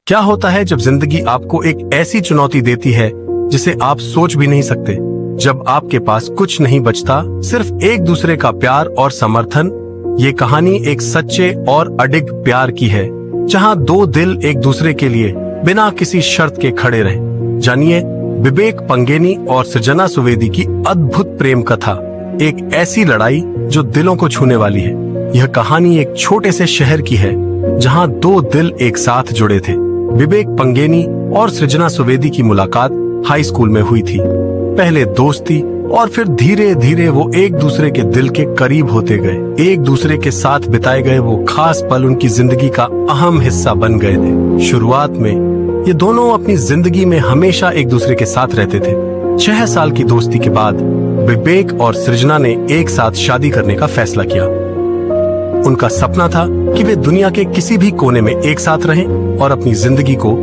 क्या होता है जब जिंदगी आपको एक ऐसी चुनौती देती है जिसे आप सोच भी नहीं सकते? जब आपके पास कुछ नहीं बचता, सिर्फ एक दूसरे का प्यार और समर्थन। ये कहानी एक सच्चे और अडिग प्यार की है, जहां दो दिल एक दूसरे के लिए बिना किसी शर्त के खड़े रहे। जानिए विवेक पंगेनी और सृजना सुवेदी की अद्भुत प्रेम कथा, एक ऐसी लड़ाई जो दिलों को छूने वाली है। यह कहानी एक छोटे से शहर की है, जहां दो दिल एक साथ जुड़े थे। विवेक पंगेनी और सृजना सुवेदी की मुलाकात हाई स्कूल में हुई थी। पहले दोस्ती और फिर धीरे धीरे वो एक दूसरे के दिल के करीब होते गए। एक दूसरे के साथ बिताए गए वो खास पल उनकी जिंदगी का अहम हिस्सा बन गए थे। शुरुआत में ये दोनों अपनी जिंदगी में हमेशा एक दूसरे के साथ रहते थे। 6 साल की दोस्ती के बाद विवेक और सृजना ने एक साथ शादी करने का फैसला किया। उनका सपना था कि वे दुनिया के किसी भी कोने में एक साथ रहें और अपनी जिंदगी को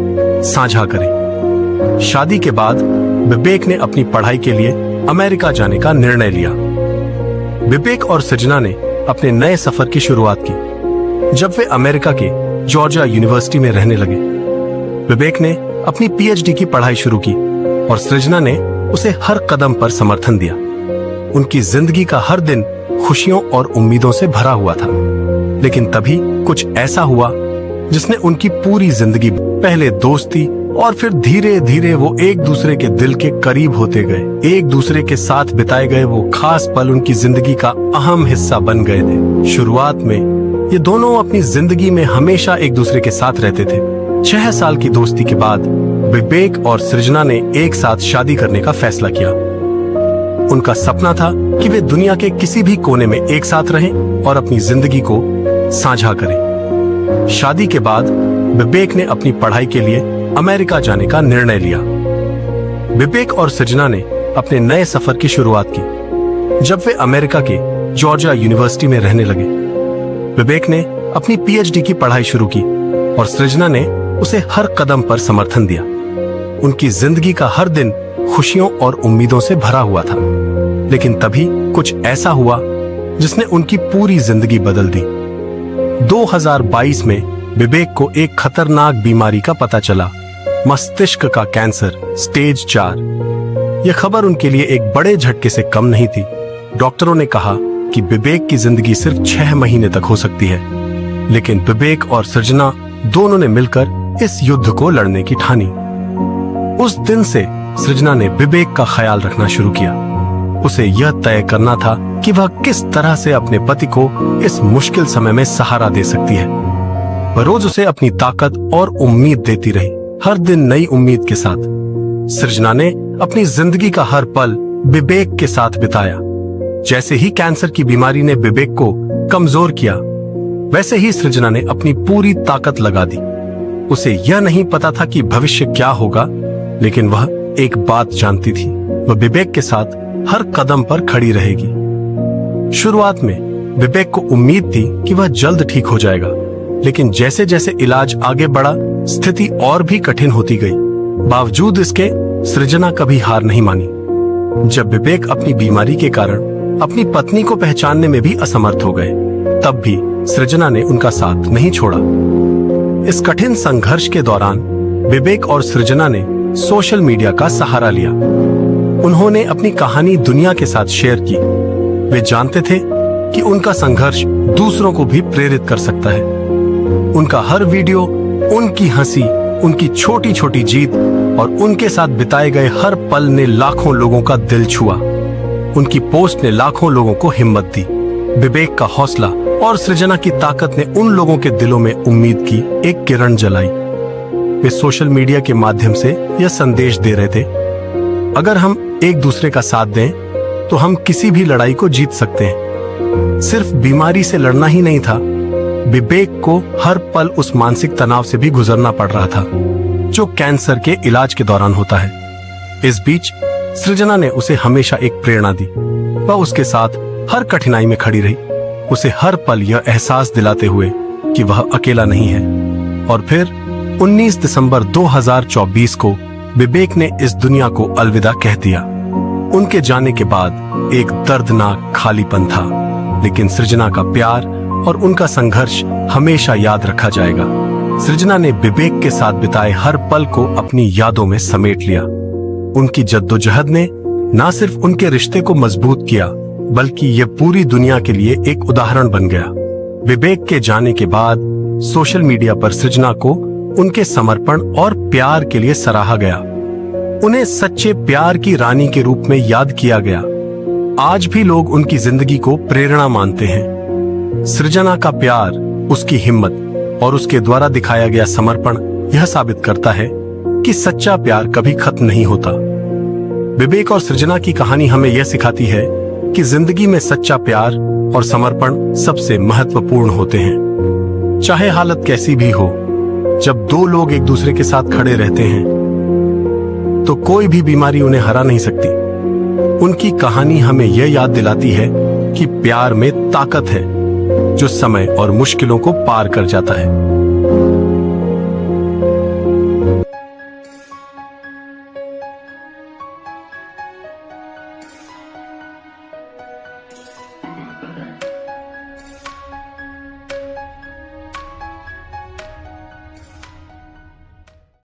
साझा करें। शादी के बाद विवेक ने अपनी पढ़ाई के लिए अमेरिका जाने का निर्णय लिया। विवेक और सृजना ने अपने नए सफर की शुरुआत की जब वे अमेरिका के जॉर्जिया यूनिवर्सिटी में रहने लगे। विवेक ने अपनी पीएचडी की पढ़ाई शुरू की और सृजना ने उसे हर कदम पर समर्थन दिया। उनकी जिंदगी का हर दिन खुशियों और उम्मीदों से भरा हुआ था। लेकिन तभी कुछ ऐसा हुआ जिसने उनकी पूरी जिंदगी, पहले दोस्ती और फिर धीरे धीरे वो एक दूसरे के दिल के करीब होते गए। एक दूसरे के साथ बिताए गए वो खास पल उनकी जिंदगी का अहम हिस्सा बन गए थे। शुरुआत में ये दोनों अपनी जिंदगी में हमेशा एक दूसरे के साथ रहते थे। 6 साल की दोस्ती के बाद विवेक और सृजना ने एक साथ शादी करने का फैसला किया। उनका सपना था कि वे दुनिया के किसी भी कोने में एक साथ रहें और अपनी जिंदगी को साझा करें। शादी के बाद विवेक ने अपनी पढ़ाई के लिए अमेरिका जाने का निर्णय लिया। विवेक और सृजना ने अपने नए सफर की शुरुआत की जब वे अमेरिका के जॉर्जिया यूनिवर्सिटी में रहने लगे। विवेक ने अपनी पीएचडी की पढ़ाई शुरू की और सृजना ने उसे हर कदम पर समर्थन दिया। उनकी जिंदगी का हर दिन खुशियों और उम्मीदों से भरा हुआ था। लेकिन तभी कुछ ऐसा हुआ जिसने उनकी पूरी जिंदगी बदल दी। 2022 में विवेक को एक खतरनाक बीमारी का पता चला, मस्तिष्क का कैंसर स्टेज 4। यह खबर उनके लिए एक बड़े झटके से कम नहीं थी। डॉक्टरों ने कहा कि विवेक की जिंदगी सिर्फ 6 महीने तक हो सकती है। लेकिन विवेक और सृजना दोनों ने मिलकर इस युद्ध को लड़ने की ठानी। उस दिन से सृजना ने विवेक का ख्याल रखना शुरू किया। उसे यह तय करना था कि वह किस तरह से अपने पति को इस मुश्किल समय में सहारा दे सकती है। वह रोज उसे अपनी ताकत और उम्मीद देती रही, हर दिन नई उम्मीद के साथ। सृजना ने अपनी जिंदगी का हर पल विवेक के साथ बिताया। जैसे ही कैंसर की बीमारी ने विवेक को कमजोर किया, वैसे ही सृजना ने अपनी पूरी ताकत लगा दी। उसे यह नहीं पता था कि भविष्य क्या होगा, लेकिन वह एक बात जानती थी, वह विवेक के साथ हर कदम पर खड़ी रहेगी। शुरुआत में विवेक को उम्मीद थी कि वह जल्द ठीक हो जाएगा, लेकिन जैसे जैसे इलाज आगे बढ़ा, स्थिति और भी कठिन होती गई। बावजूद इसके सृजना कभी हार नहीं मानी। जब विवेक अपनी बीमारी के कारण अपनी पत्नी को पहचानने में भी असमर्थ हो गए, तब भी सृजना ने उनका साथ नहीं छोड़ा। इस कठिन संघर्ष के दौरान विवेक और सृजना ने सोशल मीडिया का सहारा लिया। उन्होंने अपनी कहानी दुनिया के साथ शेयर की। वे जानते थे कि उनका संघर्ष दूसरों को भी प्रेरित कर सकता है। उनका हर वीडियो, उनकी हंसी, उनकी छोटी छोटी जीत और उनके साथ बिताए गए हर पल ने लाखों लोगों का दिल छुआ। उनकी पोस्ट ने लाखों लोगों को हिम्मत दी। विवेक का हौसला और सृजना की ताकत ने उन लोगों के दिलों में उम्मीद की एक किरण जलाई। वे सोशल मीडिया के माध्यम से यह संदेश दे रहे थे, अगर हम एक दूसरे का साथ दें तो हम किसी भी लड़ाई को जीत सकते हैं। सिर्फ बीमारी से लड़ना ही नहीं था, विवेक को हर पल उस मानसिक तनाव से भी गुजरना पड़ रहा था जो कैंसर के इलाज के दौरान होता है। इस बीच सृजना ने उसे हमेशा एक प्रेरणा दी। वह उसके साथ हर कठिनाई में खड़ी रही, उसे हर पल यह एहसास दिलाते हुए कि वह अकेला नहीं है। और फिर 19 दिसंबर 2024 को विवेक ने इस दुनिया को अलविदा कह दिया। उनके जाने के बाद एक दर्दनाक खालीपन था, लेकिन सृजना का प्यार और उनका संघर्ष हमेशा याद रखा जाएगा। सृजना ने विवेक के साथ बिताए हर पल को अपनी यादों में समेट लिया। उनकी जद्दोजहद ने न सिर्फ उनके रिश्ते को मजबूत किया, बल्कि यह पूरी दुनिया के लिए एक उदाहरण बन गया। विवेक के जाने के बाद सोशल मीडिया पर सृजना को उनके समर्पण और प्यार के लिए सराहा गया। उन्हें सच्चे प्यार की रानी के रूप में याद किया गया। आज भी लोग उनकी जिंदगी को प्रेरणा मानते हैं। सृजना का प्यार, उसकी हिम्मत और उसके द्वारा दिखाया गया समर्पण यह साबित करता है कि सच्चा प्यार कभी खत्म नहीं होता। विवेक और सृजना की कहानी हमें यह सिखाती है कि जिंदगी में सच्चा प्यार और समर्पण सबसे महत्वपूर्ण होते हैं। चाहे हालत कैसी भी हो, जब दो लोग एक दूसरे के साथ खड़े रहते हैं तो कोई भी बीमारी उन्हें हरा नहीं सकती। उनकी कहानी हमें यह याद दिलाती है कि प्यार में ताकत है जो समय और मुश्किलों को पार कर जाता है।